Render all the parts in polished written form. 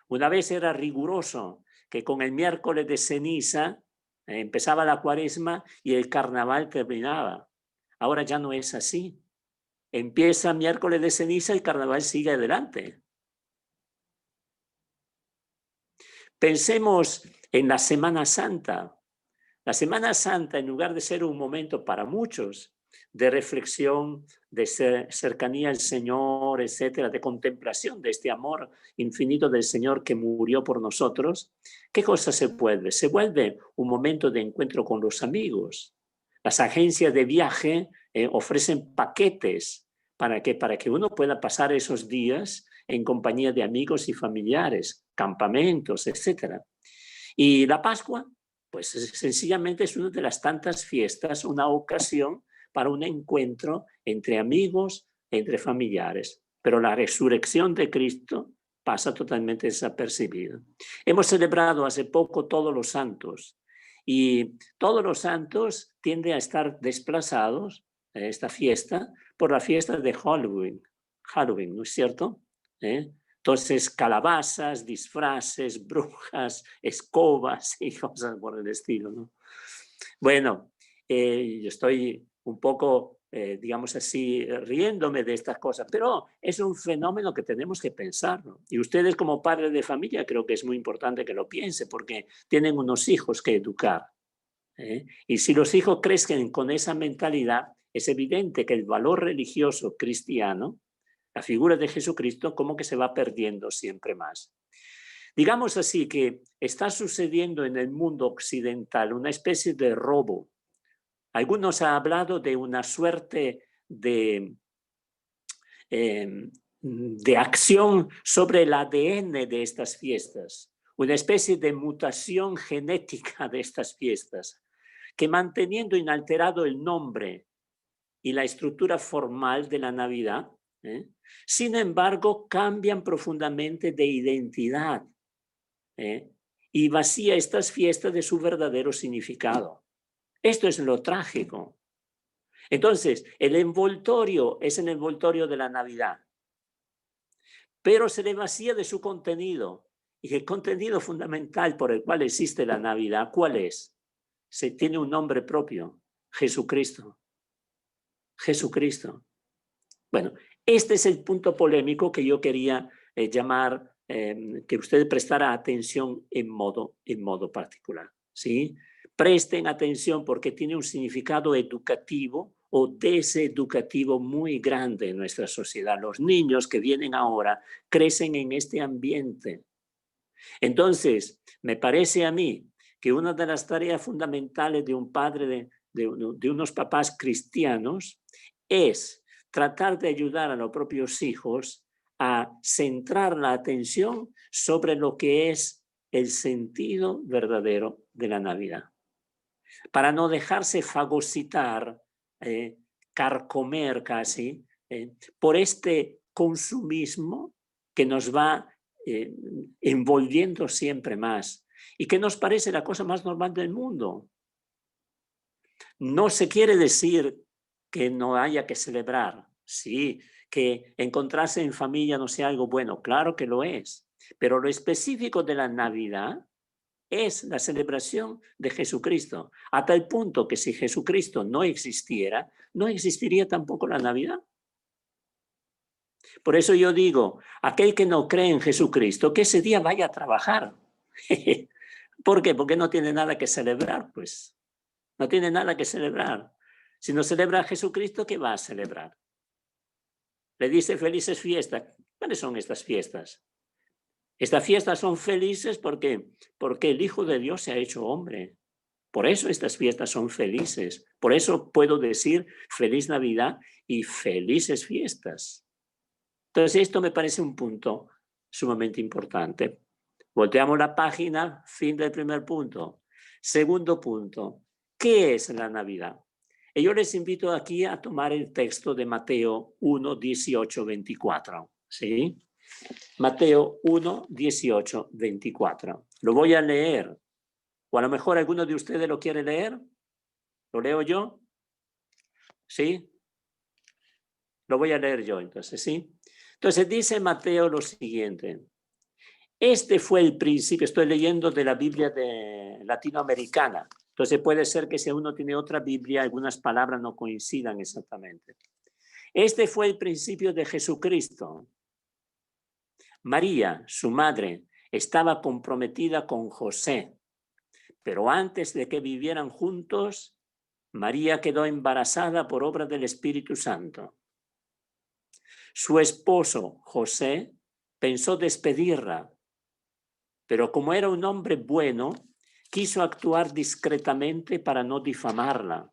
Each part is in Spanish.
Una vez era riguroso, que con el miércoles de ceniza empezaba la cuaresma y el carnaval terminaba. Ahora ya no es así. Empieza miércoles de ceniza y el carnaval sigue adelante. Pensemos en la Semana Santa. La Semana Santa, en lugar de ser un momento para muchos de reflexión, de cercanía al Señor, etcétera, de contemplación de este amor infinito del Señor que murió por nosotros, ¿qué cosa se vuelve? Se vuelve un momento de encuentro con los amigos. Las agencias de viaje ofrecen paquetes para que uno pueda pasar esos días en compañía de amigos y familiares, campamentos, etcétera. Y la Pascua, pues sencillamente es una de las tantas fiestas, una ocasión para un encuentro entre amigos, entre familiares. Pero la resurrección de Cristo pasa totalmente desapercibida. Hemos celebrado hace poco Todos los Santos y Todos los Santos tienden a estar desplazados, esta fiesta, por la fiesta de Halloween. Halloween, ¿no es cierto? Entonces, calabazas, disfraces, brujas, escobas y cosas por el estilo, ¿no? Bueno, yo estoy un poco, digamos así, riéndome de estas cosas, pero es un fenómeno que tenemos que pensar, ¿no? Y ustedes como padres de familia creo que es muy importante que lo piensen porque tienen unos hijos que educar. Y si los hijos crecen con esa mentalidad, es evidente que el valor religioso cristiano, la figura de Jesucristo, como que se va perdiendo siempre más. Digamos así que está sucediendo en el mundo occidental una especie de robo. Algunos han hablado de una suerte de acción sobre el ADN de estas fiestas, una especie de mutación genética de estas fiestas, que manteniendo inalterado el nombre y la estructura formal de la Navidad, sin embargo, cambian profundamente de identidad y vacía estas fiestas de su verdadero significado. Esto es lo trágico. Entonces, el envoltorio es el envoltorio de la Navidad, pero se le vacía de su contenido. Y el contenido fundamental por el cual existe la Navidad, ¿cuál es? Se tiene un nombre propio, Jesucristo. Jesucristo. Bueno, este es el punto polémico que yo quería llamar, que usted prestara atención en modo particular, ¿sí? Presten atención porque tiene un significado educativo o deseducativo muy grande en nuestra sociedad. Los niños que vienen ahora crecen en este ambiente. Entonces, me parece a mí que una de las tareas fundamentales de un padre, de unos papás cristianos, es tratar de ayudar a los propios hijos a centrar la atención sobre lo que es el sentido verdadero de la Navidad, para no dejarse fagocitar, carcomer casi, por este consumismo que nos va envolviendo siempre más y que nos parece la cosa más normal del mundo. No se quiere decir que no haya que celebrar, sí, que encontrarse en familia no sea algo bueno, claro que lo es, pero lo específico de la Navidad es la celebración de Jesucristo, a tal punto que si Jesucristo no existiera, no existiría tampoco la Navidad. Por eso yo digo, aquel que no cree en Jesucristo, que ese día vaya a trabajar. ¿Por qué? Porque no tiene nada que celebrar, pues. No tiene nada que celebrar. Si no celebra a Jesucristo, ¿qué va a celebrar? Le dice felices fiestas. ¿Cuáles son estas fiestas? Estas fiestas son felices porque el Hijo de Dios se ha hecho hombre. Por eso estas fiestas son felices. Por eso puedo decir feliz Navidad y felices fiestas. Entonces esto me parece un punto sumamente importante. Volteamos la página, fin del primer punto. Segundo punto, ¿qué es la Navidad? Y yo les invito aquí a tomar el texto de Mateo 1, 18, 24. ¿Sí? Mateo 1, 18, 24. Lo voy a leer. O a lo mejor alguno de ustedes lo quiere leer. ¿Lo leo yo? ¿Sí? Lo voy a leer yo entonces, ¿sí? Entonces dice Mateo lo siguiente. Este fue el principio, estoy leyendo de la Biblia latinoamericana, entonces puede ser que si uno tiene otra Biblia, algunas palabras no coincidan exactamente. Este fue el principio de Jesucristo. María, su madre, estaba comprometida con José, pero antes de que vivieran juntos, María quedó embarazada por obra del Espíritu Santo. Su esposo, José, pensó despedirla, pero como era un hombre bueno, quiso actuar discretamente para no difamarla.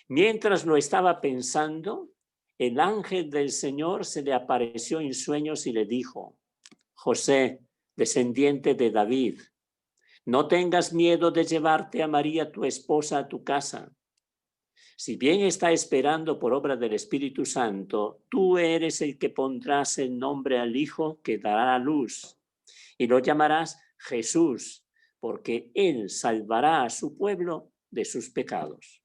Mientras lo estaba pensando, el ángel del Señor se le apareció en sueños y le dijo: José, descendiente de David, no tengas miedo de llevarte a María, tu esposa, a tu casa. Si bien está esperando por obra del Espíritu Santo, tú eres el que pondrás el nombre al Hijo que dará a luz, y lo llamarás Jesús, porque él salvará a su pueblo de sus pecados.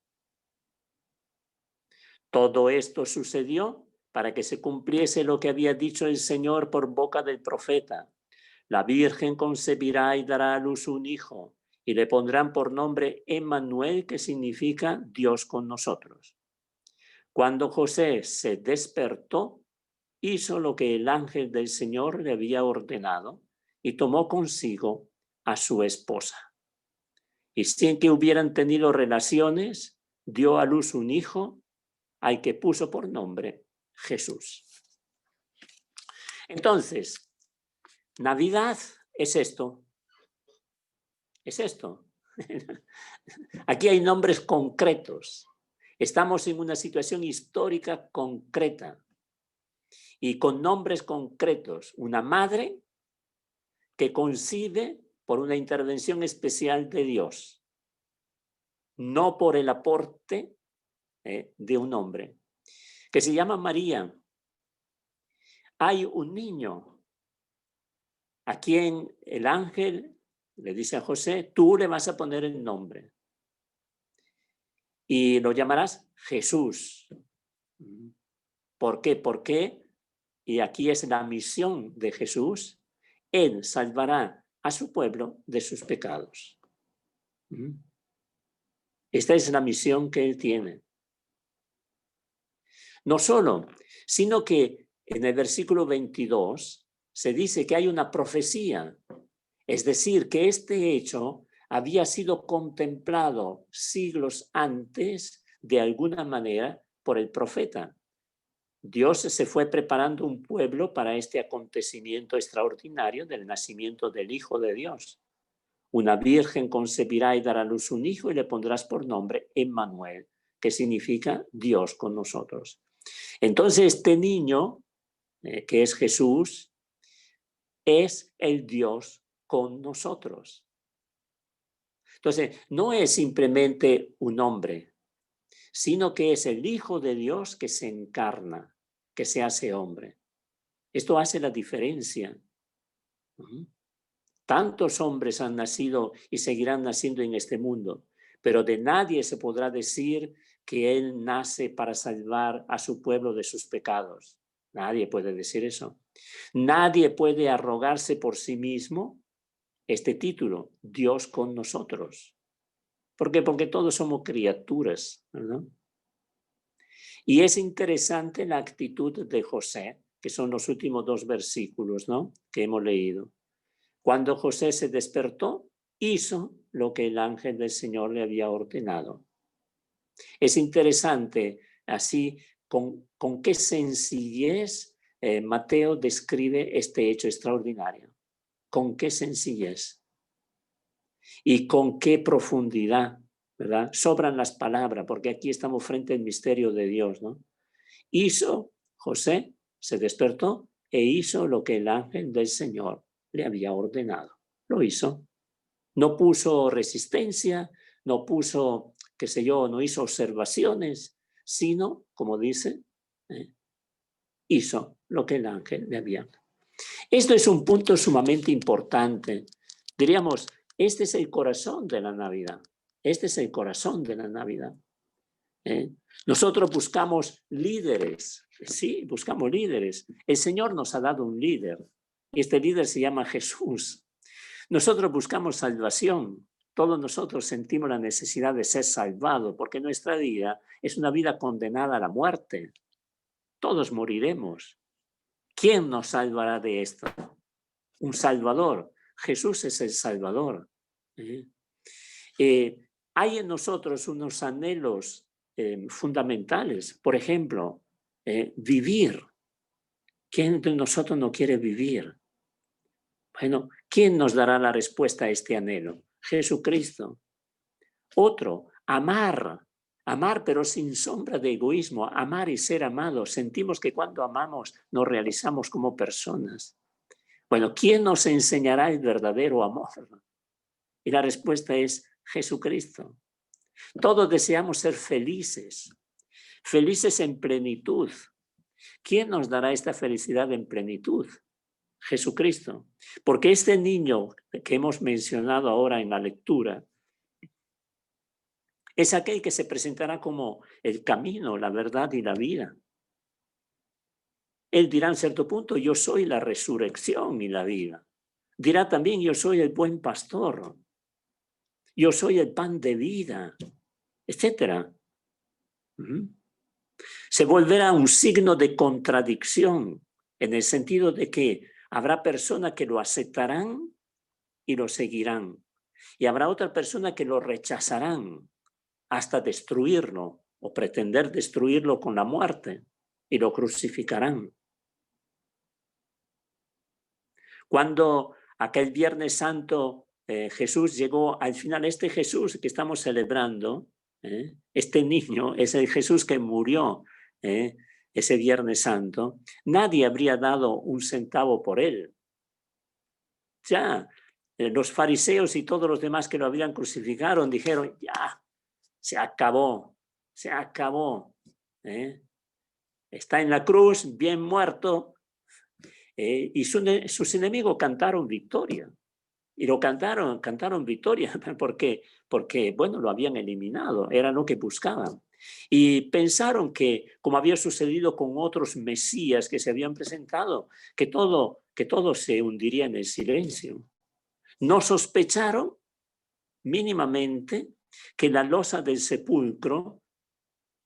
Todo esto sucedió para que se cumpliese lo que había dicho el Señor por boca del profeta. La Virgen concebirá y dará a luz un hijo, y le pondrán por nombre Emmanuel, que significa Dios con nosotros. Cuando José se despertó, hizo lo que el ángel del Señor le había ordenado y tomó consigo a su esposa. Y sin que hubieran tenido relaciones, dio a luz un hijo al que puso por nombre Jesús. Entonces, Navidad es esto. Es esto. Aquí hay nombres concretos. Estamos en una situación histórica concreta y con nombres concretos. Una madre que concibe por una intervención especial de Dios, no por el aporte de un hombre, que se llama María. Hay un niño a quien el ángel le dice a José: tú le vas a poner el nombre y lo llamarás Jesús. ¿Por qué? Porque, y aquí es la misión de Jesús, él salvará a su pueblo de sus pecados. Esta es la misión que él tiene. No solo, sino que en el versículo 22 se dice que hay una profecía, es decir, que este hecho había sido contemplado siglos antes de alguna manera por el profeta. Dios se fue preparando un pueblo para este acontecimiento extraordinario del nacimiento del Hijo de Dios. Una virgen concebirá y dará a luz un hijo y le pondrás por nombre Emmanuel, que significa Dios con nosotros. Entonces este niño, que es Jesús, es el Dios con nosotros. Entonces no es simplemente un hombre, sino que es el Hijo de Dios que se encarna, que se hace hombre. Esto hace la diferencia. Tantos hombres han nacido y seguirán naciendo en este mundo, pero de nadie se podrá decir que Él nace para salvar a su pueblo de sus pecados. Nadie puede decir eso. Nadie puede arrogarse por sí mismo este título, Dios con nosotros. ¿Por qué? Porque todos somos criaturas, ¿verdad? Y es interesante la actitud de José, que son los últimos dos versículos, ¿no?, que hemos leído. Cuando José se despertó, hizo lo que el ángel del Señor le había ordenado. Es interesante así con qué sencillez Mateo describe este hecho extraordinario. Con qué sencillez y con qué profundidad, ¿verdad? Sobran las palabras, porque aquí estamos frente al misterio de Dios, ¿no? José se despertó e hizo lo que el ángel del Señor le había ordenado. Lo hizo. No puso resistencia, no puso, qué sé yo, no hizo observaciones, sino, como dice, hizo lo que el ángel le había. Esto es un punto sumamente importante. Diríamos, este es el corazón de la Navidad. Este es el corazón de la Navidad. ¿eh? Nosotros buscamos líderes, sí, buscamos líderes. El Señor nos ha dado un líder y este líder se llama Jesús. Nosotros buscamos salvación. Todos nosotros sentimos la necesidad de ser salvados porque nuestra vida es una vida condenada a la muerte. Todos moriremos. ¿Quién nos salvará de esto? Un Salvador. Jesús es el Salvador. Hay en nosotros unos anhelos fundamentales. Por ejemplo, vivir. ¿Quién de nosotros no quiere vivir? Bueno, ¿quién nos dará la respuesta a este anhelo? Jesucristo. Otro, amar. Amar, pero sin sombra de egoísmo. Amar y ser amados. Sentimos que cuando amamos nos realizamos como personas. Bueno, ¿quién nos enseñará el verdadero amor? Y la respuesta es Jesucristo. Todos deseamos ser felices, felices en plenitud. ¿Quién nos dará esta felicidad en plenitud? Jesucristo. Porque este niño que hemos mencionado ahora en la lectura es aquel que se presentará como el camino, la verdad y la vida. Él dirá en cierto punto, yo soy la resurrección y la vida. Dirá también, yo soy el buen pastor. Yo soy el pan de vida, etc. Se volverá un signo de contradicción en el sentido de que habrá personas que lo aceptarán y lo seguirán. Y habrá otra persona que lo rechazarán hasta destruirlo o pretender destruirlo con la muerte y lo crucificarán. Cuando aquel Viernes Santo Jesús llegó al final, este Jesús que estamos celebrando, este niño es el Jesús que murió ese Viernes Santo, nadie habría dado un centavo por él. Ya los fariseos y todos los demás que lo habían crucificado dijeron, ya, se acabó, se acabó. Está en la cruz, bien muerto, y sus enemigos cantaron victoria. Y lo cantaron victoria, porque, bueno, lo habían eliminado, era lo que buscaban. Y pensaron que, como había sucedido con otros mesías que se habían presentado, que todo se hundiría en el silencio. No sospecharon mínimamente que la losa del sepulcro,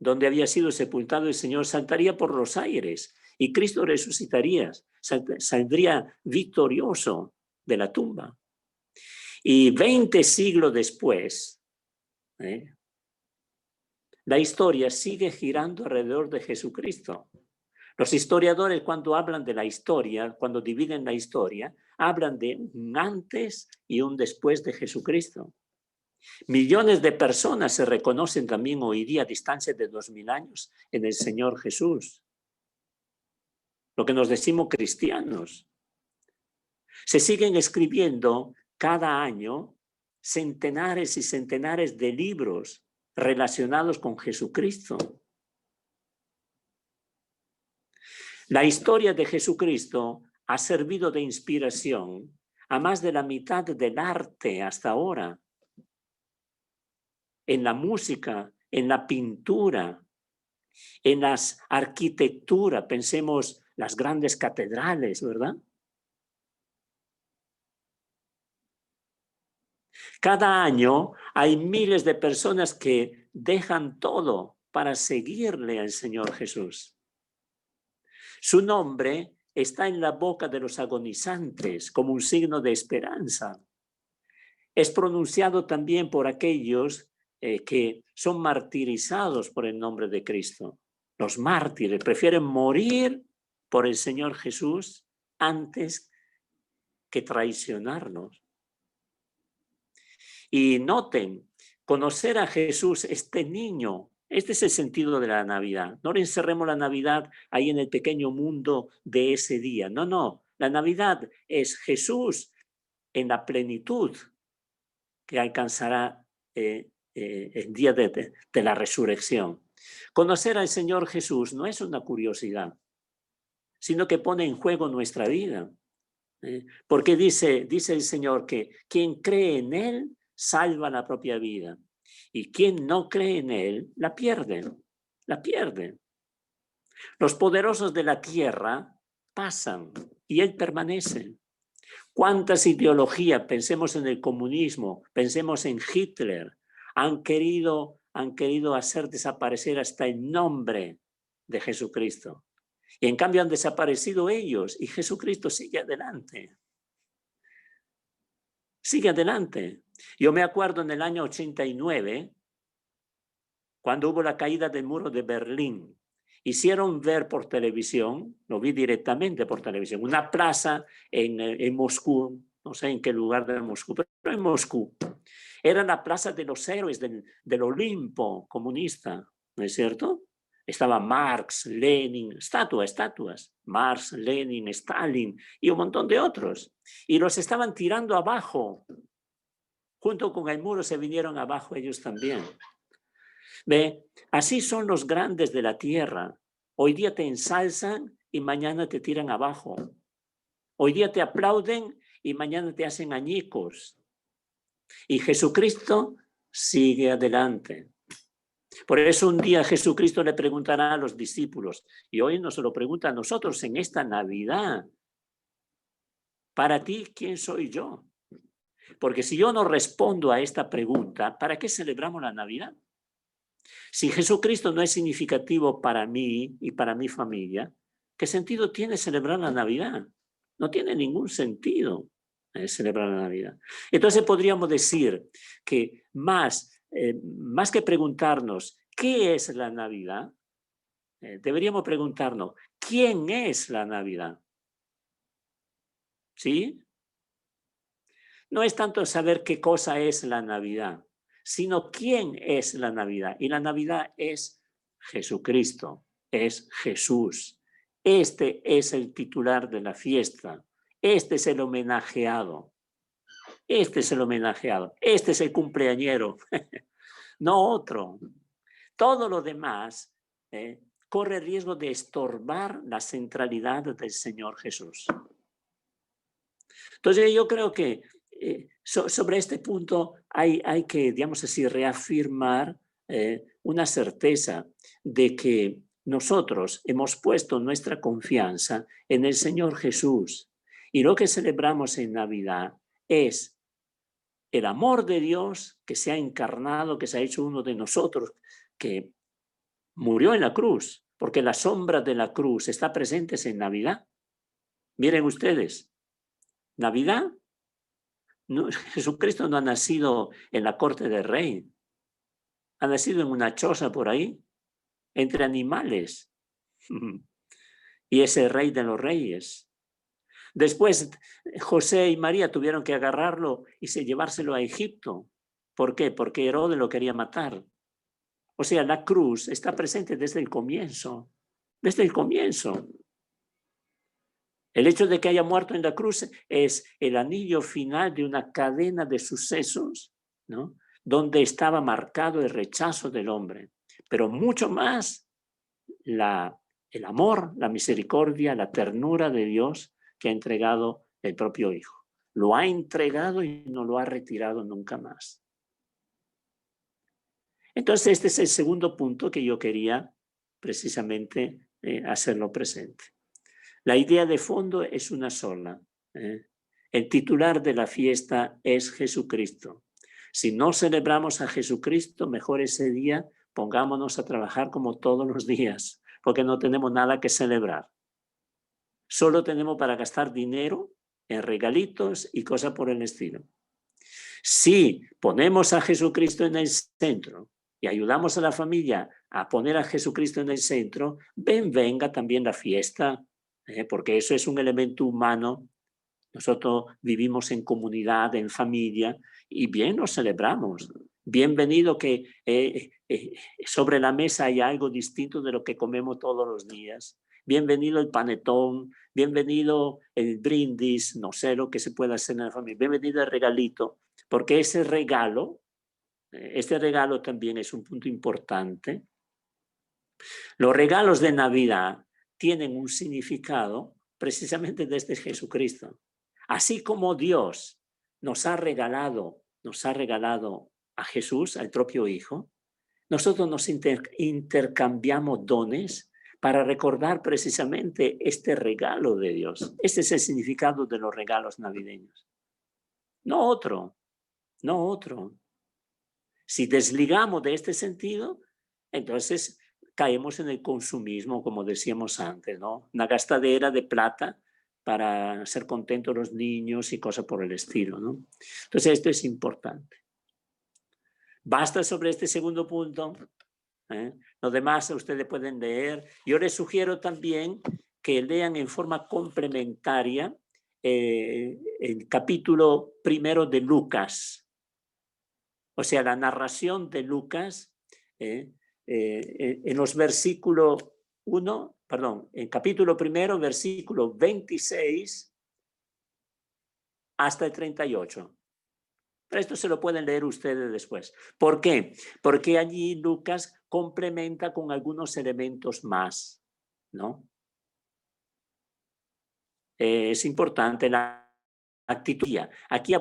donde había sido sepultado el Señor, saltaría por los aires y Cristo resucitaría, saldría victorioso de la tumba. Y 20 siglos después, la historia sigue girando alrededor de Jesucristo. Los historiadores, cuando hablan de la historia, cuando dividen la historia, hablan de un antes y un después de Jesucristo. Millones de personas se reconocen también hoy día a distancia de 2000 años en el Señor Jesús. Lo que nos decimos cristianos. Se siguen escribiendo cada año centenares y centenares de libros relacionados con Jesucristo. La historia de Jesucristo ha servido de inspiración a más de la mitad del arte hasta ahora. En la música, en la pintura, en las arquitecturas, pensemos las grandes catedrales, ¿verdad? Cada año hay miles de personas que dejan todo para seguirle al Señor Jesús. Su nombre está en la boca de los agonizantes como un signo de esperanza. Es pronunciado también por aquellos que son martirizados por el nombre de Cristo. Los mártires prefieren morir por el Señor Jesús antes que traicionarnos. Y noten, conocer a Jesús, este niño, este es el sentido de la Navidad. No le encerremos la Navidad ahí en el pequeño mundo de ese día. No, no. La Navidad es Jesús en la plenitud que alcanzará el día de la resurrección. Conocer al Señor Jesús no es una curiosidad, sino que pone en juego nuestra vida. Porque dice el Señor que quien cree en Él salva la propia vida. Y quien no cree en él, la pierde, la pierde. Los poderosos de la tierra pasan y él permanece. ¿Cuántas ideologías, pensemos en el comunismo, pensemos en Hitler, han querido hacer desaparecer hasta el nombre de Jesucristo? Y en cambio han desaparecido ellos y Jesucristo sigue adelante. Sigue adelante. Yo me acuerdo en el año 89, cuando hubo la caída del muro de Berlín, hicieron ver por televisión, lo vi directamente por televisión, una plaza en Moscú, no sé en qué lugar de Moscú, pero en Moscú. Era la plaza de los héroes del Olimpo comunista, ¿no es cierto? Estaba Marx, Lenin, estatuas, Marx, Lenin, Stalin y un montón de otros. Y los estaban tirando abajo. Junto con el muro se vinieron abajo ellos también. ¿Ve? Así son los grandes de la tierra. Hoy día te ensalzan y mañana te tiran abajo. Hoy día te aplauden y mañana te hacen añicos. Y Jesucristo sigue adelante. Por eso un día Jesucristo le preguntará a los discípulos, y hoy nos lo pregunta a nosotros en esta Navidad. Para ti, ¿quién soy yo? Porque si yo no respondo a esta pregunta, ¿para qué celebramos la Navidad? Si Jesucristo no es significativo para mí y para mi familia, ¿qué sentido tiene celebrar la Navidad? No tiene ningún sentido celebrar la Navidad. Entonces podríamos decir que más que preguntarnos ¿qué es la Navidad? Deberíamos preguntarnos ¿quién es la Navidad? ¿Sí? No es tanto saber qué cosa es la Navidad, sino quién es la Navidad. Y la Navidad es Jesucristo, es Jesús. Este es el titular de la fiesta. Este es el homenajeado. Este es el homenajeado. Este es el cumpleañero. No otro. Todo lo demás corre riesgo de estorbar la centralidad del Señor Jesús. Entonces yo creo que sobre este punto hay que, digamos así, reafirmar una certeza de que nosotros hemos puesto nuestra confianza en el Señor Jesús. Y lo que celebramos en Navidad es el amor de Dios que se ha encarnado, que se ha hecho uno de nosotros, que murió en la cruz, porque la sombra de la cruz está presente en Navidad. Miren ustedes, Navidad, no, Jesucristo no ha nacido en la corte del rey, ha nacido en una choza por ahí, entre animales, y es el rey de los reyes. Después José y María tuvieron que agarrarlo y llevárselo a Egipto. ¿Por qué? Porque Herodes lo quería matar. O sea, la cruz está presente desde el comienzo, desde el comienzo. El hecho de que haya muerto en la cruz es el anillo final de una cadena de sucesos, ¿no? Donde estaba marcado el rechazo del hombre, pero mucho más el amor, la misericordia, la ternura de Dios que ha entregado el propio Hijo. Lo ha entregado y no lo ha retirado nunca más. Entonces este es el segundo punto que yo quería precisamente hacerlo presente. La idea de fondo es una sola. El titular de la fiesta es Jesucristo. Si no celebramos a Jesucristo, mejor ese día pongámonos a trabajar como todos los días, porque no tenemos nada que celebrar. Solo tenemos para gastar dinero en regalitos y cosas por el estilo. Si ponemos a Jesucristo en el centro y ayudamos a la familia a poner a Jesucristo en el centro, venga también la fiesta, porque eso es un elemento humano. Nosotros vivimos en comunidad, en familia, y bien lo celebramos. Bienvenido que sobre la mesa hay algo distinto de lo que comemos todos los días. Bienvenido el panetón, bienvenido el brindis, no sé lo que se puede hacer en la familia. Bienvenido el regalito, porque ese regalo, este regalo también es un punto importante. Los regalos de Navidad tienen un significado precisamente desde Jesucristo. Así como Dios nos ha regalado a Jesús, al propio Hijo, nosotros nos intercambiamos dones para recordar precisamente este regalo de Dios. Este es el significado de los regalos navideños. No otro, no otro. Si desligamos de este sentido, entonces caemos en el consumismo, como decíamos antes, ¿no? Una gastadera de plata para hacer contentos los niños y cosas por el estilo, ¿no? Entonces esto es importante. Basta sobre este segundo punto. Lo demás ustedes pueden leer. Yo les sugiero también que lean en forma complementaria el capítulo 1 de Lucas. O sea, la narración de Lucas en los versículos 1, perdón, en capítulo 1, versículo 26 hasta el 38. Pero esto se lo pueden leer ustedes después. ¿Por qué? Porque allí Lucas complementa con algunos elementos más, ¿no? Es importante la actitud. Aquí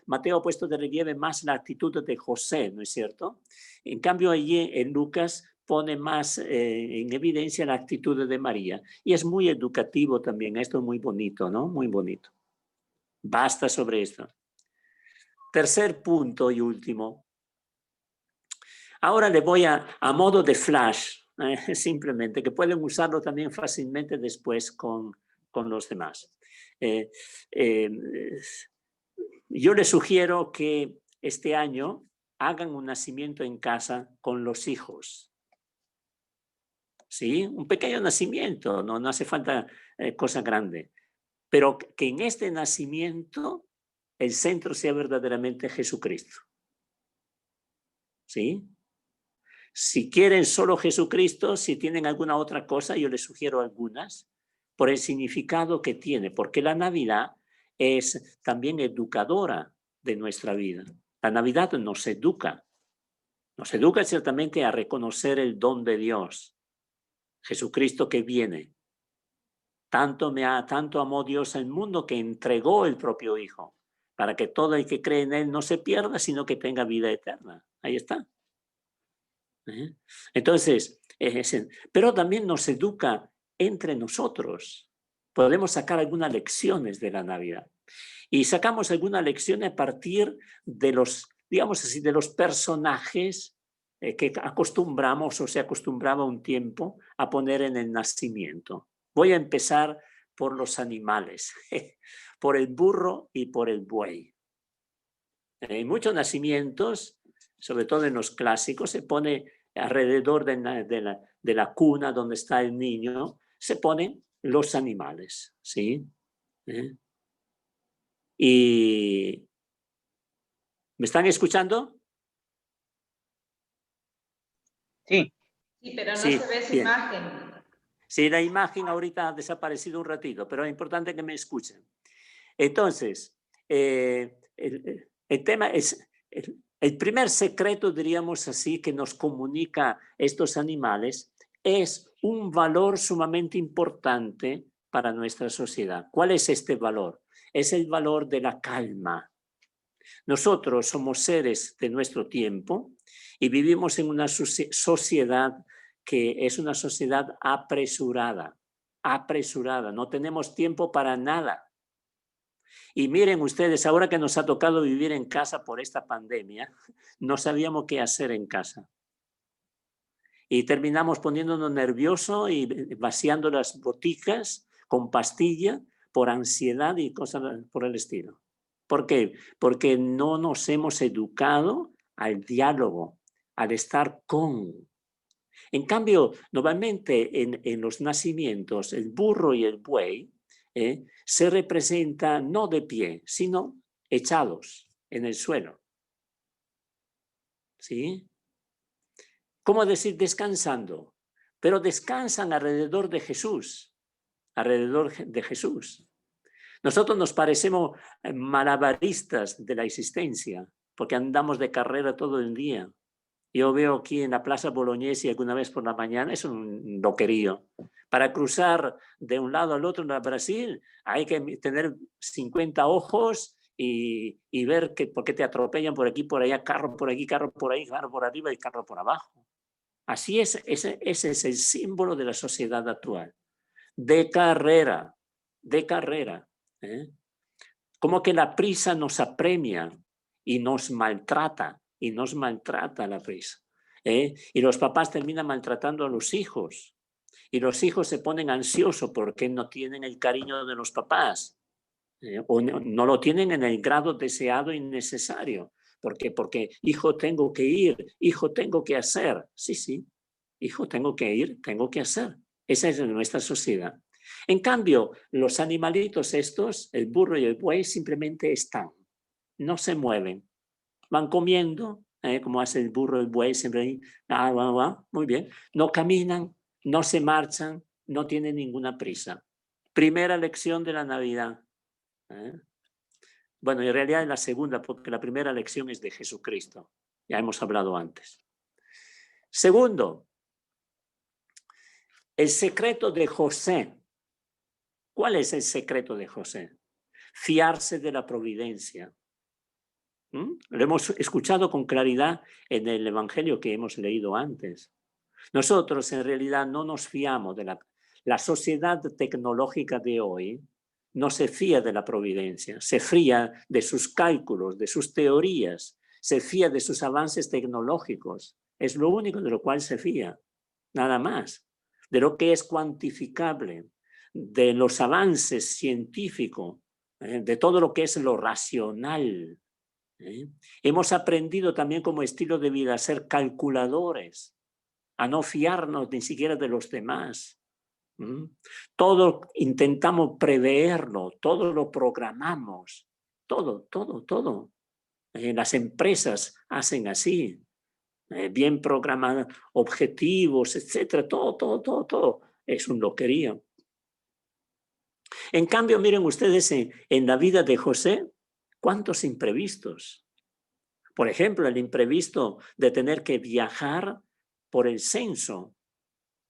Mateo ha puesto de relieve más la actitud de José, ¿no es cierto? En cambio, allí en Lucas pone más en evidencia la actitud de María. Y es muy educativo también, esto es muy bonito, ¿no? Muy bonito. Basta sobre esto. Tercer punto y último. Ahora le voy a modo de flash, simplemente, que pueden usarlo también fácilmente después con los demás. Yo les sugiero que este año hagan un nacimiento en casa con los hijos. ¿Sí? Un pequeño nacimiento, no hace falta cosa grande. Pero que en este nacimiento el centro sea verdaderamente Jesucristo. ¿Sí? Si quieren solo Jesucristo, si tienen alguna otra cosa, yo les sugiero algunas, por el significado que tiene, porque la Navidad es también educadora de nuestra vida. La Navidad nos educa ciertamente a reconocer el don de Dios, Jesucristo que viene. Tanto amó Dios al mundo que entregó el propio Hijo, para que todo el que cree en Él no se pierda, sino que tenga vida eterna. Ahí está. Entonces, pero también nos educa entre nosotros. Podemos sacar algunas lecciones de la Navidad. Y sacamos algunas lecciones a partir de los, digamos así, de los personajes que acostumbramos o se acostumbraba un tiempo a poner en el nacimiento. Voy a empezar por los animales, por el burro y por el buey. En muchos nacimientos, sobre todo en los clásicos, se pone alrededor de la cuna donde está el niño, se ponen los animales, ¿sí? Y ¿me están escuchando? Sí. Sí, pero no Sí, se ve esa bien. imagen. Sí, la imagen ahorita ha desaparecido un ratito, pero es importante que me escuchen. Entonces, el tema es, el primer secreto, diríamos así, que nos comunica estos animales es un valor sumamente importante para nuestra sociedad. ¿Cuál es este valor? Es el valor de la calma. Nosotros somos seres de nuestro tiempo y vivimos en una sociedad que es una sociedad apresurada, no tenemos tiempo para nada. Y miren ustedes, ahora que nos ha tocado vivir en casa por esta pandemia, no sabíamos qué hacer en casa. Y terminamos poniéndonos nerviosos y vaciando las boticas con pastilla por ansiedad y cosas por el estilo. ¿Por qué? Porque no nos hemos educado al diálogo, al estar con. En cambio, normalmente en los nacimientos, el burro y el buey se representan no de pie, sino echados en el suelo. ¿Sí? ¿Cómo decir descansando? Pero descansan alrededor de Jesús, Nosotros nos parecemos malabaristas de la existencia, porque andamos de carrera todo el día. Yo veo aquí en la Plaza Bolognesi alguna vez por la mañana, es un loquerío. Para cruzar de un lado al otro en Brasil hay que tener 50 ojos y ver que por qué te atropellan por aquí, por allá, carro por aquí, carro por ahí, carro por arriba y carro por abajo. Así es, ese es el símbolo de la sociedad actual. De carrera, de carrera. ¿Eh? Como que la prisa nos apremia y nos maltrata la prisa. Y los papás terminan maltratando a los hijos. Y los hijos se ponen ansiosos porque no tienen el cariño de los papás. O no lo tienen en el grado deseado y necesario. ¿Por qué? Porque, hijo, tengo que ir, hijo, tengo que hacer. Sí, sí, hijo, tengo que ir, tengo que hacer. Esa es nuestra sociedad. En cambio, los animalitos estos, el burro y el buey, simplemente están, no se mueven, van comiendo, como hace el burro y el buey, siempre ahí, muy bien, no caminan, no se marchan, no tienen ninguna prisa. Primera lección de la Navidad. Bueno, en realidad es la segunda, porque la primera lección es de Jesucristo. Ya hemos hablado antes. Segundo, el secreto de José. ¿Cuál es el secreto de José? Fiarse de la providencia. Lo hemos escuchado con claridad en el Evangelio que hemos leído antes. Nosotros en realidad no nos fiamos de la sociedad tecnológica de hoy. No se fía de la providencia, se fía de sus cálculos, de sus teorías, se fía de sus avances tecnológicos. Es lo único de lo cual se fía, nada más. De lo que es cuantificable, de los avances científicos, de todo lo que es lo racional. Hemos aprendido también como estilo de vida a ser calculadores, a no fiarnos ni siquiera de los demás. Todo intentamos preverlo, todo lo programamos, todo. Las empresas hacen así, bien programadas, objetivos, etcétera, todo. Es un loquerío. En cambio, miren ustedes en la vida de José, ¿cuántos imprevistos? Por ejemplo, el imprevisto de tener que viajar por el censo.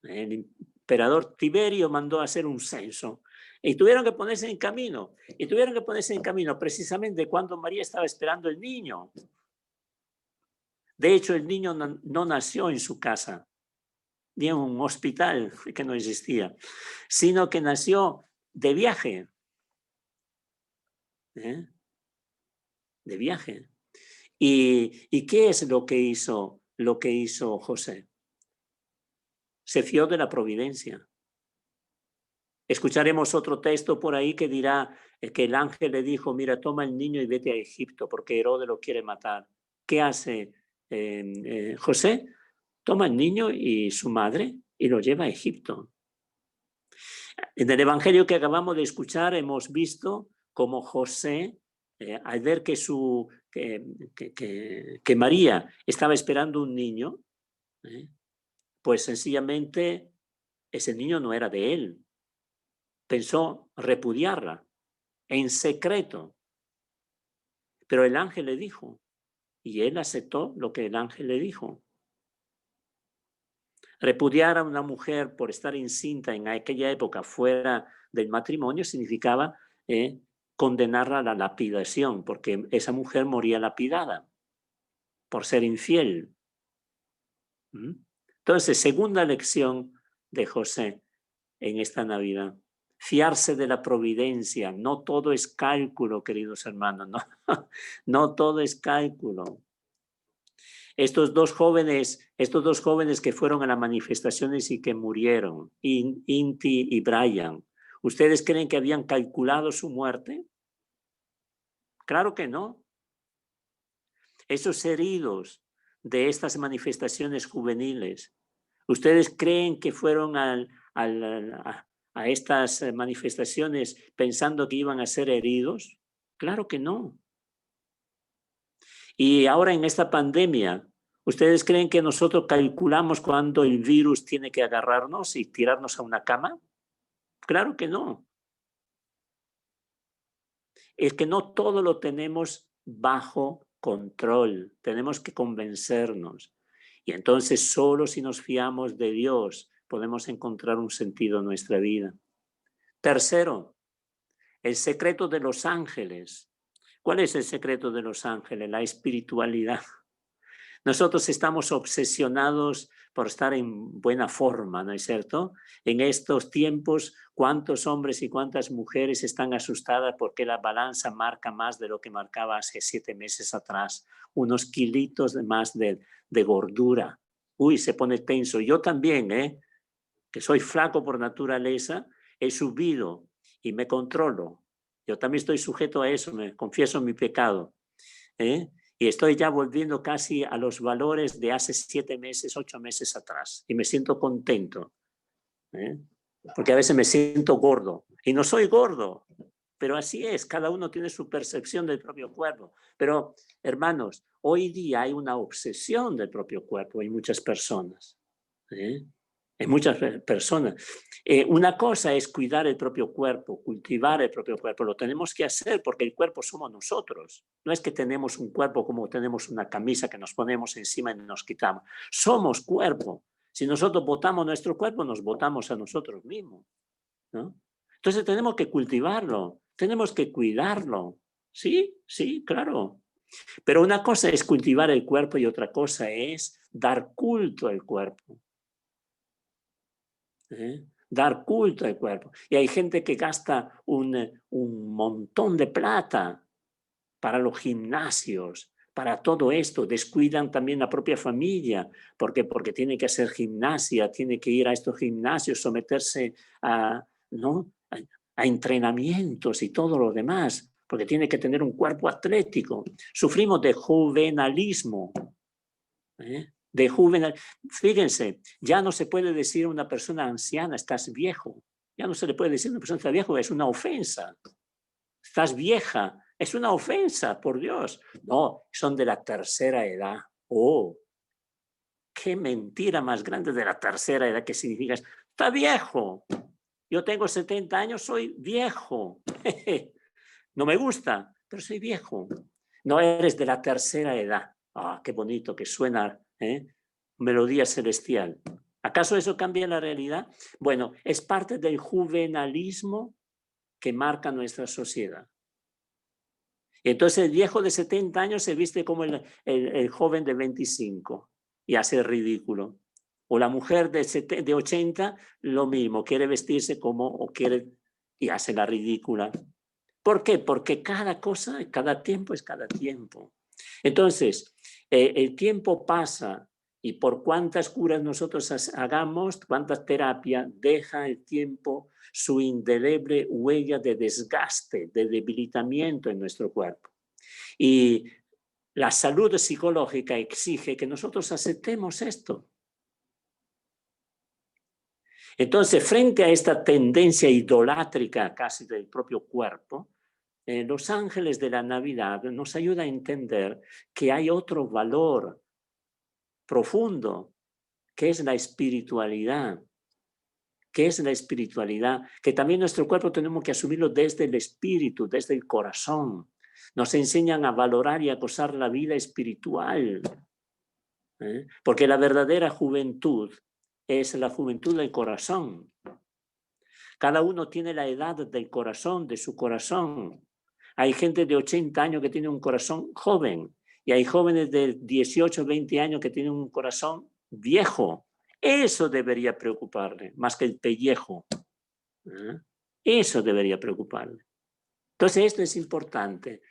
El emperador Tiberio mandó a hacer un censo y tuvieron que ponerse en camino. Y tuvieron que ponerse en camino precisamente cuando María estaba esperando el niño. De hecho, el niño no nació en su casa, ni en un hospital que no existía, sino que nació de viaje. De viaje. ¿Y qué es lo que hizo José? Se fió de la providencia. Escucharemos otro texto por ahí que dirá que el ángel le dijo, mira, toma el niño y vete a Egipto porque Herodes lo quiere matar. ¿Qué hace José? Toma el niño y su madre y lo lleva a Egipto. En el evangelio que acabamos de escuchar hemos visto cómo José, al ver que María estaba esperando un niño, pues sencillamente ese niño no era de él. Pensó repudiarla en secreto. Pero el ángel le dijo, y él aceptó lo que el ángel le dijo. Repudiar a una mujer por estar encinta en aquella época fuera del matrimonio significaba condenarla a la lapidación, porque esa mujer moría lapidada por ser infiel. Entonces, segunda lección de José en esta Navidad. Fiarse de la providencia. No todo es cálculo, queridos hermanos. No todo es cálculo. Estos dos jóvenes que fueron a las manifestaciones y que murieron, Inti y Brian, ¿ustedes creen que habían calculado su muerte? Claro que no. Esos heridos de estas manifestaciones juveniles, ¿ustedes creen que fueron a estas manifestaciones pensando que iban a ser heridos? Claro que no. Y ahora en esta pandemia, ¿ustedes creen que nosotros calculamos cuándo el virus tiene que agarrarnos y tirarnos a una cama? Claro que no. Es que no todo lo tenemos bajo control. Tenemos que convencernos. Y entonces solo si nos fiamos de Dios podemos encontrar un sentido en nuestra vida. Tercero, el secreto de los ángeles. ¿Cuál es el secreto de los ángeles? La espiritualidad. Nosotros estamos obsesionados por estar en buena forma, ¿no es cierto? En estos tiempos, ¿cuántos hombres y cuántas mujeres están asustadas porque la balanza marca más de lo que marcaba hace 7 meses atrás? Unos kilitos de más de gordura. Uy, se pone tenso. Yo también, que soy flaco por naturaleza, he subido y me controlo. Yo también estoy sujeto a eso, me confieso mi pecado. Y estoy ya volviendo casi a los valores de hace 7 meses, 8 meses atrás. Y me siento contento. Porque a veces me siento gordo. Y no soy gordo. Pero así es, cada uno tiene su percepción del propio cuerpo. Pero, hermanos, hoy día hay una obsesión del propio cuerpo en muchas personas. En muchas personas. Una cosa es cuidar el propio cuerpo, cultivar el propio cuerpo. Lo tenemos que hacer porque el cuerpo somos nosotros. No es que tenemos un cuerpo como tenemos una camisa que nos ponemos encima y nos quitamos. Somos cuerpo. Si nosotros botamos nuestro cuerpo, nos botamos a nosotros mismos, ¿no? Entonces tenemos que cultivarlo, tenemos que cuidarlo. Sí, sí, claro. Pero una cosa es cultivar el cuerpo y otra cosa es dar culto al cuerpo. Dar culto al cuerpo. Y hay gente que gasta un montón de plata para los gimnasios, para todo esto. Descuidan también la propia familia. ¿Por qué? Porque tiene que hacer gimnasia, tiene que ir a estos gimnasios, someterse ¿no? a entrenamientos y todo lo demás, porque tiene que tener un cuerpo atlético. Sufrimos de juvenalismo. De juvenil. Fíjense, ya no se puede decir a una persona anciana, estás viejo. Ya no se le puede decir a una persona, estás viejo, es una ofensa. Estás vieja, es una ofensa, por Dios. No, son de la tercera edad. Oh, qué mentira más grande de la tercera edad que significa, está viejo. Yo tengo 70 años, soy viejo. No me gusta, pero soy viejo. No eres de la tercera edad. Ah, qué bonito que suena, melodía celestial. ¿Acaso eso cambia la realidad? Bueno, es parte del juvenalismo que marca nuestra sociedad. Y entonces el viejo de 70 años se viste como el joven de 25 y hace el ridículo. O la mujer de 80, lo mismo, quiere vestirse como o quiere y hace la ridícula. ¿Por qué? Porque cada cosa, cada tiempo es cada tiempo. Entonces, el tiempo pasa y por cuántas curas nosotros hagamos, cuántas terapias, deja el tiempo su indeleble huella de desgaste, de debilitamiento en nuestro cuerpo. Y la salud psicológica exige que nosotros aceptemos esto. Entonces, frente a esta tendencia idolátrica casi del propio cuerpo, los ángeles de la Navidad nos ayudan a entender que hay otro valor profundo, que es la espiritualidad. ¿Qué es la espiritualidad? Que también nuestro cuerpo tenemos que asumirlo desde el espíritu, desde el corazón. Nos enseñan a valorar y a gozar la vida espiritual. Porque la verdadera juventud es la juventud del corazón. Cada uno tiene la edad del corazón, de su corazón. Hay gente de 80 años que tiene un corazón joven y hay jóvenes de 18, 20 años que tienen un corazón viejo. Eso debería preocuparle, más que el pellejo. Eso debería preocuparle. Entonces, esto es importante.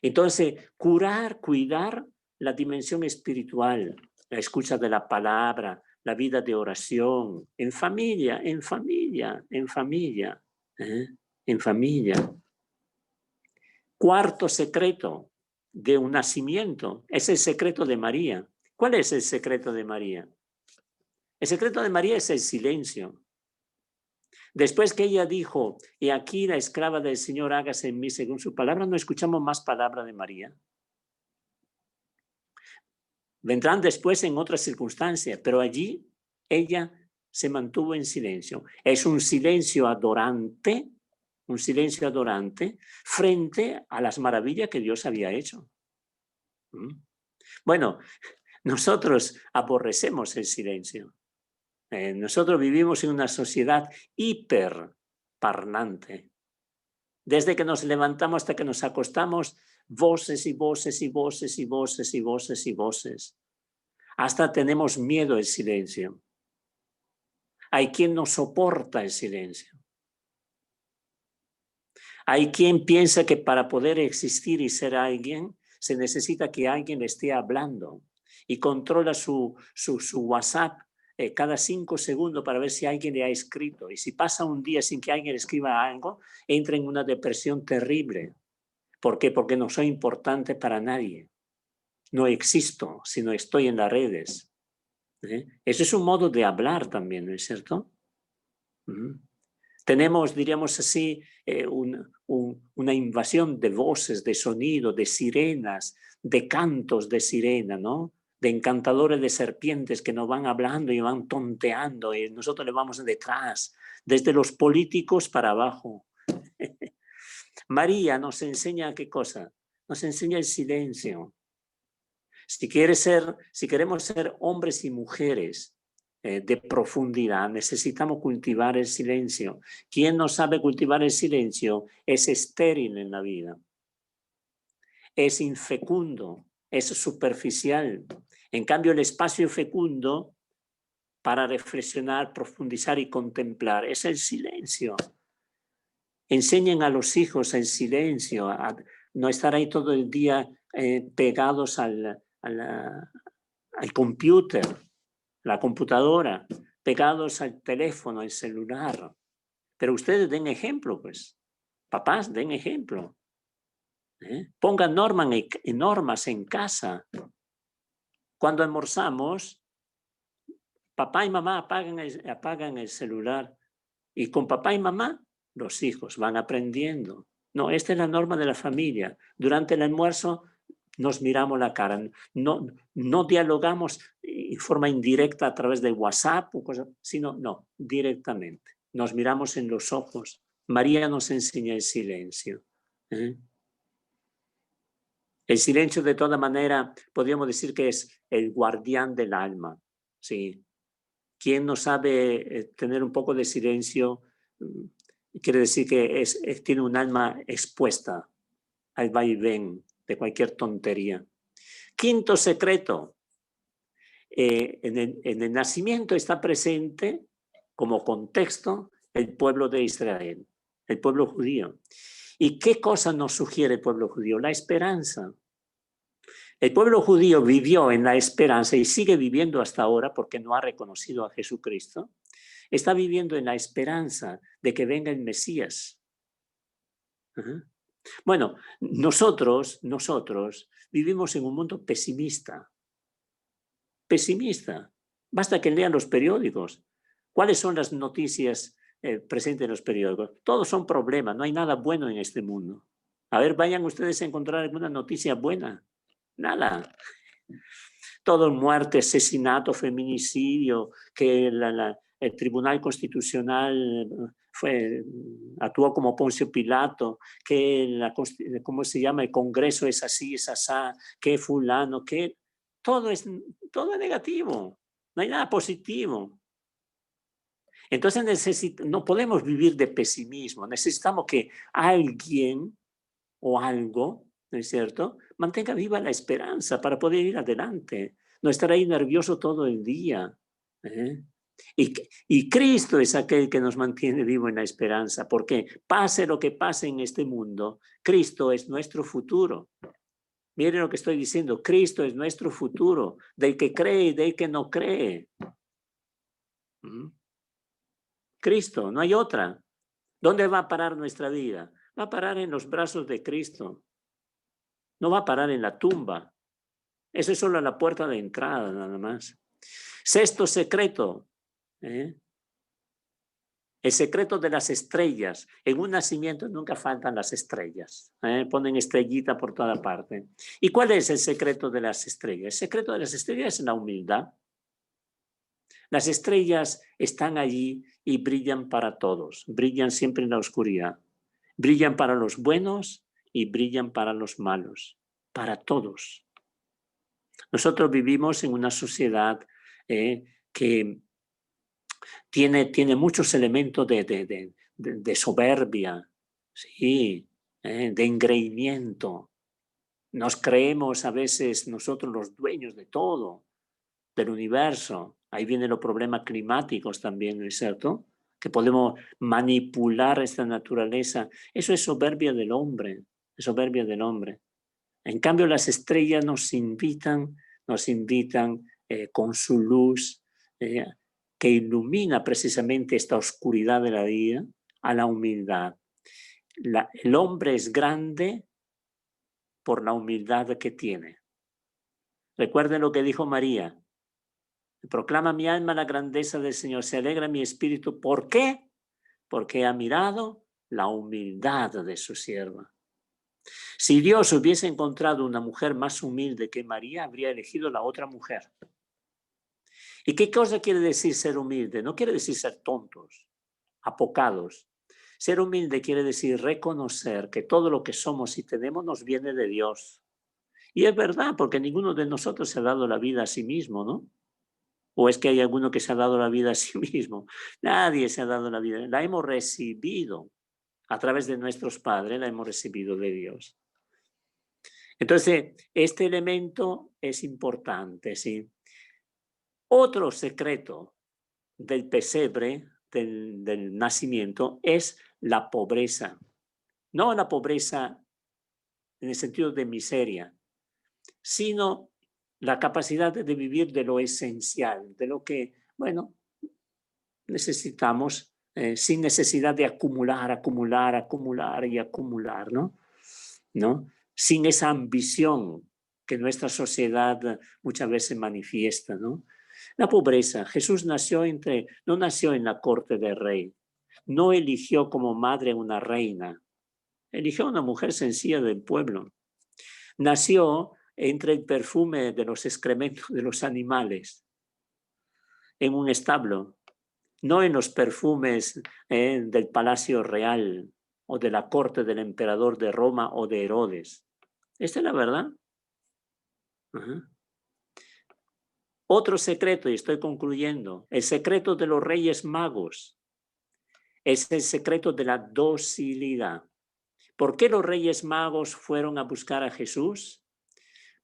Entonces, cuidar la dimensión espiritual, la escucha de la palabra, la vida de oración, en familia, en familia, en familia, en familia. Cuarto secreto de un nacimiento es el secreto de María. ¿Cuál es el secreto de María? El secreto de María es el silencio. Después que ella dijo, y aquí la esclava del Señor, hágase en mí según su palabra, no escuchamos más palabra de María. Vendrán después en otras circunstancias, pero allí ella se mantuvo en silencio. Es un silencio adorante frente a las maravillas que Dios había hecho. Bueno, nosotros aborrecemos el silencio. Nosotros vivimos en una sociedad hiperparlante. Desde que nos levantamos hasta que nos acostamos, voces y voces y voces y voces y voces y voces. Hasta tenemos miedo al silencio. Hay quien no soporta el silencio. Hay quien piensa que para poder existir y ser alguien, se necesita que alguien esté hablando y controla su WhatsApp cada 5 segundos para ver si alguien le ha escrito. Y si pasa un día sin que alguien le escriba algo, entra en una depresión terrible. ¿Por qué? Porque no soy importante para nadie. No existo, sino estoy en las redes. Eso es un modo de hablar también, ¿no es cierto? Tenemos, diríamos así, una invasión de voces, de sonido, de sirenas, de cantos de sirena, ¿no? De encantadores de serpientes que nos van hablando y van tonteando y nosotros le vamos detrás, desde los políticos para abajo. María nos enseña ¿qué cosa? Nos enseña el silencio. Si queremos ser hombres y mujeres de profundidad, necesitamos cultivar el silencio. Quien no sabe cultivar el silencio es estéril en la vida, es infecundo, es superficial. En cambio, el espacio fecundo para reflexionar, profundizar y contemplar es el silencio. Enseñen a los hijos el silencio, a no estar ahí todo el día pegados al computer, la computadora, pegados al teléfono, al celular. Pero ustedes den ejemplo, pues. Papás, den ejemplo. Pongan normas en casa. Cuando almorzamos, papá y mamá apagan el celular y con papá y mamá los hijos van aprendiendo. No, esta es la norma de la familia. Durante el almuerzo nos miramos la cara, no dialogamos en forma indirecta a través de WhatsApp o cosas, sino no, directamente. Nos miramos en los ojos. María nos enseña el silencio. El silencio, de toda manera, podríamos decir que es el guardián del alma. ¿Sí? Quien no sabe tener un poco de silencio, quiere decir que tiene un alma expuesta al vaivén de cualquier tontería. Quinto secreto. En el nacimiento está presente como contexto el pueblo de Israel, el pueblo judío. ¿Y qué cosa nos sugiere el pueblo judío? La esperanza. El pueblo judío vivió en la esperanza y sigue viviendo hasta ahora porque no ha reconocido a Jesucristo. Está viviendo en la esperanza de que venga el Mesías. Bueno, nosotros vivimos en un mundo pesimista. Pesimista. Basta que lean los periódicos. ¿Cuáles son las noticias presentes en los periódicos? Todos son problemas, no hay nada bueno en este mundo. A ver, vayan ustedes a encontrar alguna noticia buena. Nada. Todo muerte, asesinato, feminicidio, que el Tribunal Constitucional actuó como Poncio Pilato, que ¿cómo se llama? El Congreso es así, es asá, que fulano, que todo es negativo, no hay nada positivo. Entonces no podemos vivir de pesimismo, necesitamos que alguien o algo, ¿no es cierto?, mantenga viva la esperanza para poder ir adelante, no estar ahí nervioso todo el día. Y Cristo es aquel que nos mantiene vivo en la esperanza, porque pase lo que pase en este mundo, Cristo es nuestro futuro. Miren lo que estoy diciendo, Cristo es nuestro futuro, del que cree y del que no cree. Cristo, no hay otra. ¿Dónde va a parar nuestra vida? Va a parar en los brazos de Cristo. No va a parar en la tumba. Eso es solo la puerta de entrada, nada más. Sexto secreto. El secreto de las estrellas. En un nacimiento nunca faltan las estrellas. Ponen estrellita por toda parte. ¿Y cuál es el secreto de las estrellas? El secreto de las estrellas es la humildad. Las estrellas están allí y brillan para todos. Brillan siempre en la oscuridad. Brillan para los buenos y brillan para los malos. Para todos. Nosotros vivimos en una sociedad que tiene muchos elementos de soberbia, ¿sí? De engreimiento. Nos creemos a veces nosotros los dueños de todo, del universo. Ahí vienen los problemas climáticos también, ¿no es cierto? Que podemos manipular esta naturaleza. Eso es soberbia del hombre, es soberbia del hombre. En cambio, las estrellas nos invitan con su luz que ilumina precisamente esta oscuridad de la vida a la humildad. El hombre es grande por la humildad que tiene. Recuerden lo que dijo María. Proclama mi alma la grandeza del Señor, se alegra mi espíritu. ¿Por qué? Porque ha mirado la humildad de su sierva. Si Dios hubiese encontrado una mujer más humilde que María, habría elegido la otra mujer. ¿Y qué cosa quiere decir ser humilde? No quiere decir ser tontos, apocados. Ser humilde quiere decir reconocer que todo lo que somos y tenemos nos viene de Dios. Y es verdad, porque ninguno de nosotros se ha dado la vida a sí mismo, ¿no? ¿O es que hay alguno que se ha dado la vida a sí mismo? Nadie se ha dado la vida. La hemos recibido a través de nuestros padres, la hemos recibido de Dios. Entonces, este elemento es importante, ¿sí? Otro secreto del pesebre, del nacimiento, es la pobreza. No la pobreza en el sentido de miseria, sino la capacidad de vivir de lo esencial, de lo que, bueno, necesitamos sin necesidad de acumular, ¿no? Sin esa ambición que nuestra sociedad muchas veces manifiesta, ¿no? La pobreza. Jesús no nació en la corte del rey, no eligió como madre una reina, eligió a una mujer sencilla del pueblo. Nació entre el perfume de los excrementos de los animales, en un establo, no en los perfumes del palacio real o de la corte del emperador de Roma o de Herodes. Esta es la verdad. Ajá. Otro secreto, y estoy concluyendo, el secreto de los reyes magos es el secreto de la docilidad. ¿Por qué los reyes magos fueron a buscar a Jesús?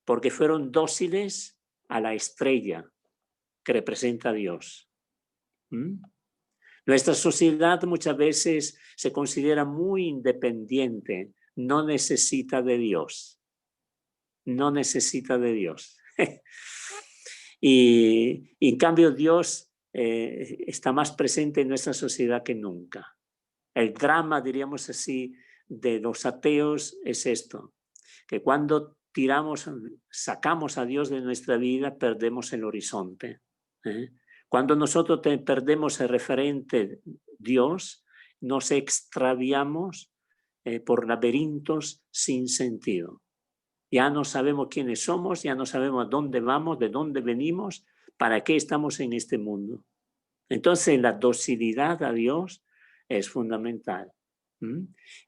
Porque fueron dóciles a la estrella que representa a Dios. Nuestra sociedad muchas veces se considera muy independiente, no necesita de Dios, no necesita de Dios. y en cambio Dios está más presente en nuestra sociedad que nunca. El drama, diríamos así, de los ateos es esto, que cuando sacamos a Dios de nuestra vida, perdemos el horizonte. Cuando nosotros perdemos el referente Dios, nos extraviamos por laberintos sin sentido. Ya no sabemos quiénes somos, ya no sabemos a dónde vamos, de dónde venimos, para qué estamos en este mundo. Entonces la docilidad a Dios es fundamental.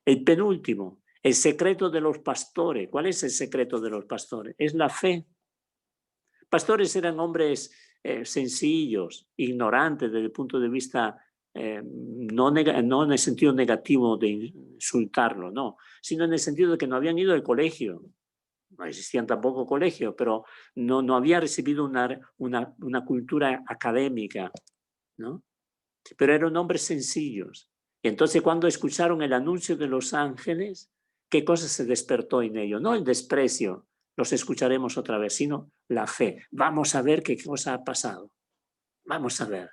El penúltimo, el secreto de los pastores. ¿Cuál es el secreto de los pastores? Es la fe. Pastores eran hombres sencillos, ignorantes desde el punto de vista, no en el sentido negativo de insultarlo, no, sino en el sentido de que no habían ido al colegio. No existían tampoco colegios, pero no había recibido una cultura académica, ¿no? Pero eran hombres sencillos. Y entonces cuando escucharon el anuncio de los ángeles, ¿qué cosa se despertó en ellos? No el desprecio, los escucharemos otra vez, sino la fe. Vamos a ver qué cosa ha pasado. Vamos a ver.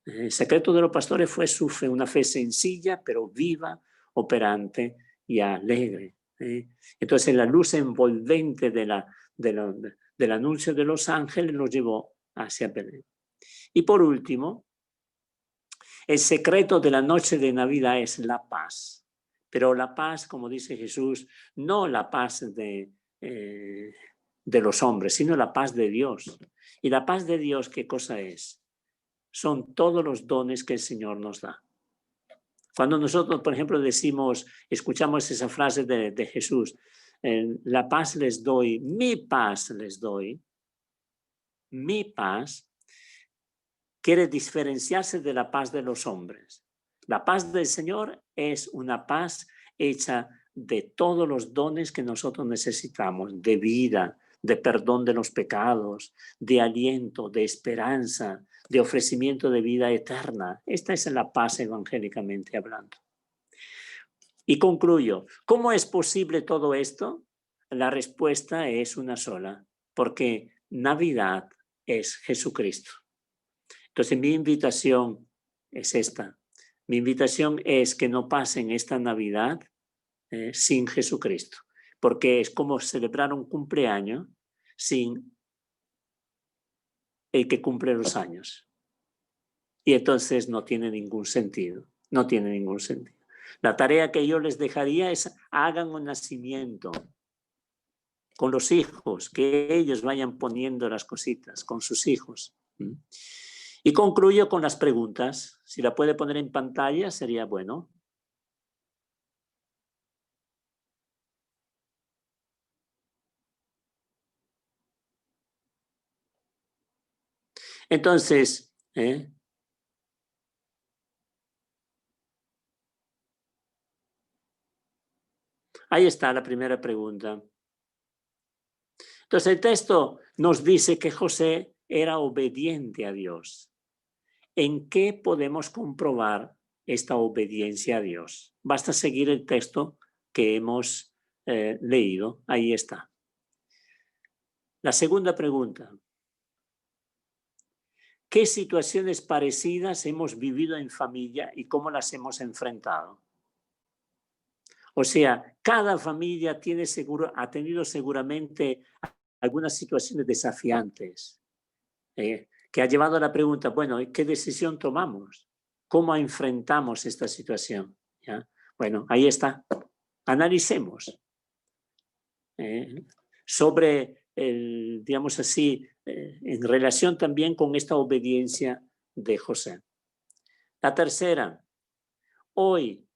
El secreto de los pastores fue su fe, una fe sencilla, pero viva, operante y alegre. Entonces la luz envolvente del anuncio de los ángeles los llevó hacia Belén. Y por último, el secreto de la noche de Navidad es la paz. Pero la paz, como dice Jesús, no la paz de los hombres, sino la paz de Dios. ¿Y la paz de Dios qué cosa es? Son todos los dones que el Señor nos da. Cuando nosotros, por ejemplo, escuchamos esa frase de Jesús, la paz les doy, mi paz les doy, mi paz, quiere diferenciarse de la paz de los hombres. La paz del Señor es una paz hecha de todos los dones que nosotros necesitamos, de vida, de perdón de los pecados, de aliento, de esperanza, de ofrecimiento de vida eterna. Esta es la paz evangélicamente hablando. Y concluyo, ¿cómo es posible todo esto? La respuesta es una sola, porque Navidad es Jesucristo. Entonces mi invitación es esta. Mi invitación es que no pasen esta Navidad sin Jesucristo, porque es como celebrar un cumpleaños sin el que cumple los años. Y entonces no tiene ningún sentido, no tiene ningún sentido. La tarea que yo les dejaría es hagan un nacimiento con los hijos, que ellos vayan poniendo las cositas con sus hijos. Y concluyo con las preguntas. Si la puede poner en pantalla sería bueno. Entonces, ahí está la primera pregunta. Entonces el texto nos dice que José era obediente a Dios. ¿En qué podemos comprobar esta obediencia a Dios? Basta seguir el texto que hemos leído. Ahí está. La segunda pregunta. ¿Qué situaciones parecidas hemos vivido en familia y cómo las hemos enfrentado? O sea, cada familia ha tenido seguramente algunas situaciones desafiantes, que ha llevado a la pregunta, bueno, ¿qué decisión tomamos? ¿Cómo enfrentamos esta situación? ¿Ya? Bueno, ahí está. Analicemos sobre, digamos así, en relación también con esta obediencia de José. La tercera, hoy,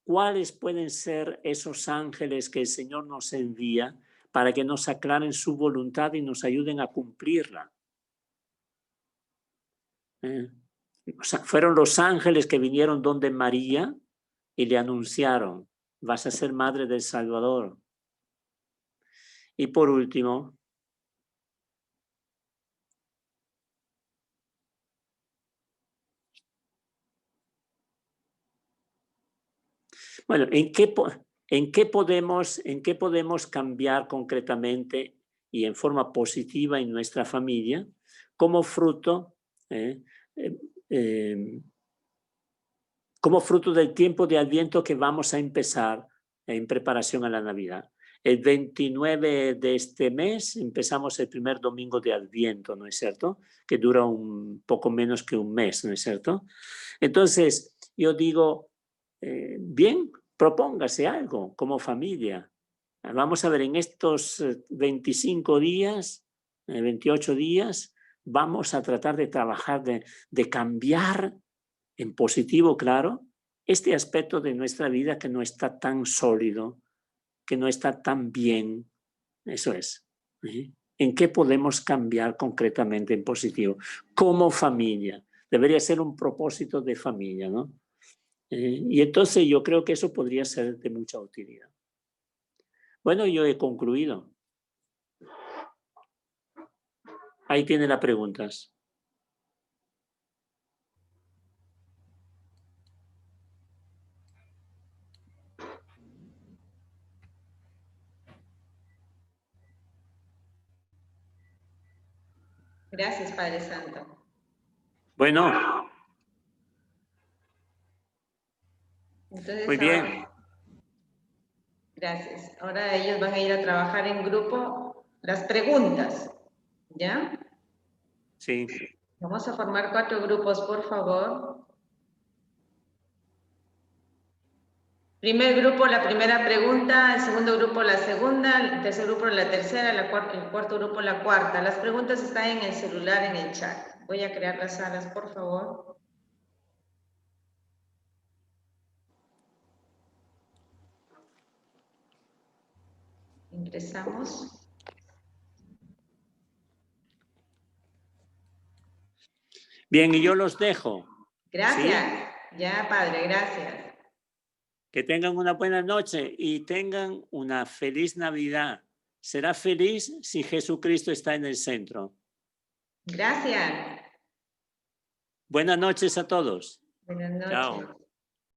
¿cuáles pueden ser esos ángeles que el Señor nos envía para que nos aclaren su voluntad y nos ayuden a cumplirla? O sea, fueron los ángeles que vinieron donde María y le anunciaron, vas a ser madre del Salvador. Y por último, bueno, ¿en qué podemos cambiar concretamente y en forma positiva en nuestra familia como fruto del tiempo de Adviento que vamos a empezar en preparación a la Navidad? El 29 de este mes empezamos el primer domingo de Adviento, ¿no es cierto? Que dura un poco menos que un mes, ¿no es cierto? Entonces, yo digo, bien, propóngase algo como familia. Vamos a ver, en estos 25 días, 28 días, vamos a tratar de trabajar, de cambiar en positivo, claro, este aspecto de nuestra vida que no está tan sólido, que no está tan bien. Eso es. ¿En qué podemos cambiar concretamente en positivo? Como familia. Debería ser un propósito de familia, ¿no? Y entonces yo creo que eso podría ser de mucha utilidad. Bueno, yo he concluido. Ahí tiene las preguntas. Gracias, Padre Santo. Bueno. Entonces, muy bien. Ahora, gracias. Ahora ellos van a ir a trabajar en grupo las preguntas, ¿ya? Sí. Vamos a formar 4 grupos, por favor. Primer grupo, la primera pregunta, el segundo grupo, la segunda, el tercer grupo, la tercera, el cuarto grupo, la cuarta. Las preguntas están en el celular, en el chat. Voy a crear las salas, por favor. Ingresamos. Bien, y yo los dejo. Gracias. ¿Sí? Ya, Padre, gracias. Que tengan una buena noche y tengan una feliz Navidad. Será feliz si Jesucristo está en el centro. Gracias. Buenas noches a todos. Buenas noches. Chao.